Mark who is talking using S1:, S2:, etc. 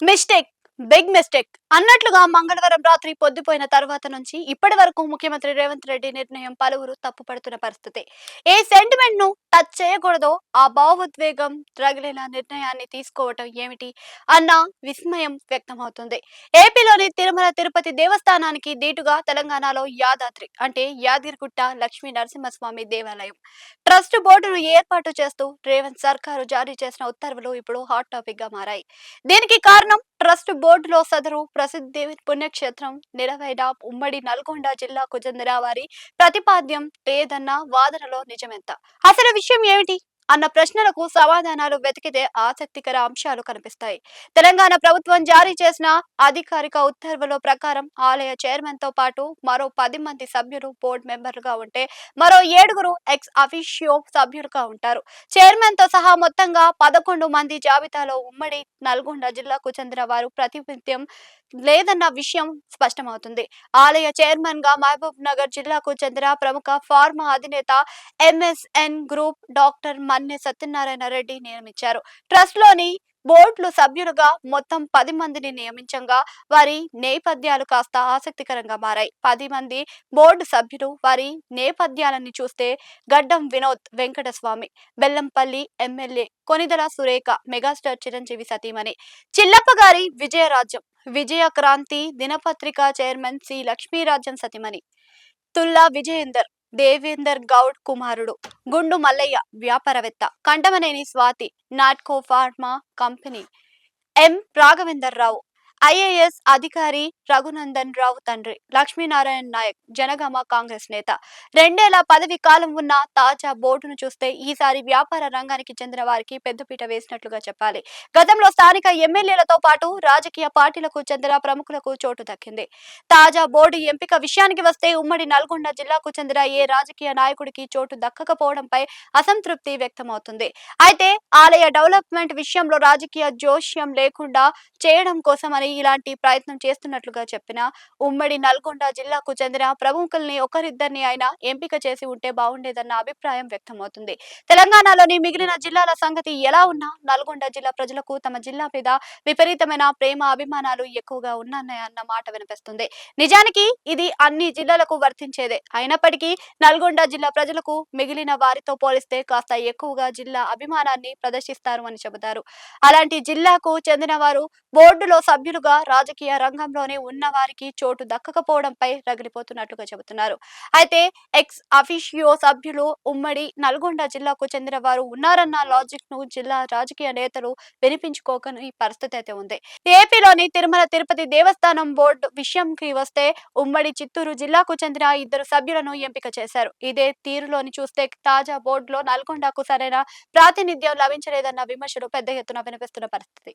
S1: Mistake big mistake అన్నట్లుగా మంగళవారం రాత్రి పొద్దుపోయిన తర్వాత నుంచి ఇప్పటి వరకు ముఖ్యమంత్రి రేవంత్ రెడ్డి నిర్ణయం పలువురు తప్పుపడుతున్న పరిస్థితి. ఏ సెంటిమెంట్ ను టచ్ చేయకూడదో ఆ భావోద్వేగం రగిలిన నిర్ణయాన్ని తీసుకోవటం ఏమిటి అన్న విస్మయం వ్యక్తమవుతుంది. ఏపీలోని తిరుమల తిరుపతి దేవస్థానానికి దీటుగా తెలంగాణలో యాదాద్రి అంటే యాదగిరిగుట్ట లక్ష్మీ నరసింహస్వామి దేవాలయం ట్రస్ట్ బోర్డును ఏర్పాటు చేస్తూ రేవంత్ సర్కారు జారీ చేసిన ఉత్తర్వులు ఇప్పుడు హాట్ టాపిక్ గా మారాయి. దీనికి కారణం ట్రస్ట్ బోర్డులో సదరు ప్రసిద్ధి పుణ్యక్షేత్రం నిలవైన ఉమ్మడి నల్గొండ జిల్లాకు చెందిన వారి ప్రతిపాద్యం లేదన్న వాదనలో నిజమెంత? అసలు విషయం ఏమిటి అన్న ప్రశ్నలకు సమాధానాలు వెతికితే ఆసక్తికర అంశాలు కనిపిస్తాయి. తెలంగాణ ప్రభుత్వం జారీ చేసిన అధికారిక ఉత్తర్వుల ప్రకారం ఆలయ చైర్మన్ తో పాటు మరో 10 మంది సభ్యులు బోర్డు మెంబర్లుగా ఉంటే మరో 7 ఎక్స్ అఫీషియో సభ్యులుగా ఉంటారు. చైర్మన్ తో సహా మొత్తంగా 11 మంది జాబితాలో ఉమ్మడి నల్గొండ జిల్లాకు చెందిన వారు ప్రాతినిధ్యం లేదన్న విషయం స్పష్టమవుతుంది. ఆలయ చైర్మన్ గా మహబూబ్ నగర్ జిల్లాకు చెందిన ప్రముఖ ఫార్మా అధినేత MSN group doctor Manne Satyanarayana Reddy నియమించారు. ట్రస్ట్ లోని బోర్డులు సభ్యులుగా మొత్తం 10 మందిని నియమించగా వారి నేపథ్యాలు కాస్త ఆసక్తికరంగా మారాయి. 10 మంది బోర్డు సభ్యులు వారి నేపథ్యాలని చూస్తే గడ్డం వినోద్ వెంకటస్వామి, బెల్లంపల్లి ఎమ్మెల్యే కొనిదల సురేఖ, మెగాస్టార్ చిరంజీవి సతీమణి చిల్లప్పగారి విజయరాజ్యం, విజయక్రాంతి దినపత్రిక చైర్మన్ సి లక్ష్మీరాజ్యం సతీమణి తుల్లా విజయేందర్, దేవేందర్ గౌడ్ కుమారుడు గుండు మల్లయ్య వ్యాపారవేత్త, Kantamaneni Swathi Natco Pharma company M Raghavender Rao, IAS అధికారి రఘునందన్ రావు తండ్రి, లక్ష్మీనారాయణ నాయక్ జనగామ కాంగ్రెస్ నేత. 2 ఏళ్ల పదవి కాలం ఉన్న తాజా బోర్డును చూస్తే ఈసారి వ్యాపార రంగానికి చెందిన వారికి పెద్దపీట వేసినట్లుగా చెప్పాలి. గతంలో స్థానిక ఎమ్మెల్యేలతో పాటు రాజకీయ పార్టీలకు చెందిన ప్రముఖులకు చోటు దక్కింది. తాజా బోర్డు ఎంపిక విషయానికి వస్తే ఉమ్మడి నల్గొండ జిల్లాకు చెందిన ఏ రాజకీయ నాయకుడికి చోటు దక్కకపోవడంపై అసంతృప్తి వ్యక్తమవుతుంది. అయితే ఆలయ డెవలప్మెంట్ విషయంలో రాజకీయ జోష్యం లేకుండా చేయడం కోసమని ఇలాంటి ప్రయత్నం చేస్తున్నట్లుగా చెప్పిన ఉమ్మడి నల్గొండ జిల్లాకు చెందిన ప్రముఖుల్ని ఒకరిద్దరిని అయినా ఎంపిక చేసి ఉంటే బాగుండేదన్న అభిప్రాయం వ్యక్తమవుతుంది. తెలంగాణలోని మిగిలిన జిల్లాల సంగతి ఎలా ఉన్నా నల్గొండ జిల్లా ప్రజలకు తమ జిల్లా మీద విపరీతమైన ప్రేమ అభిమానాలు ఎక్కువగా ఉన్నాయన్న మాట వినిపిస్తుంది. నిజానికి ఇది అన్ని జిల్లాలకు వర్తించేదే అయినప్పటికీ నల్గొండ జిల్లా ప్రజలకు మిగిలిన వారితో పోలిస్తే కాస్త ఎక్కువగా జిల్లా అభిమానాన్ని ప్రదర్శిస్తారు అని చెబుతారు. అలాంటి జిల్లాకు చెందిన వారు బోర్డులో సభ్యులుగా రాజకీయ రంగంలోనే ఉన్న వారికి చోటు దక్కకపోవడంపై రగిలిపోతున్నట్లుగా చెబుతున్నారు. అయితే ఎక్స్ అఫీషియో సభ్యులు ఉమ్మడి నల్గొండ జిల్లాకు చెందిన వారు ఉన్నారన్న లాజిక్ ను జిల్లా రాజకీయ నేతలు వినిపించుకోకని పరిస్థితి అయితే ఉంది. ఏపీలోని తిరుమల తిరుపతి దేవస్థానం బోర్డు విషయంకి వస్తే ఉమ్మడి చిత్తూరు జిల్లాకు చెందిన 2 సభ్యులను ఎంపిక చేశారు. ఇదే తీరులోని చూస్తే తాజా బోర్డులో నల్గొండకు సరైన ప్రాతినిధ్యం లభించలేదన్న విమర్శలు పెద్ద ఎత్తున వినిపిస్తున్న పరిస్థితి.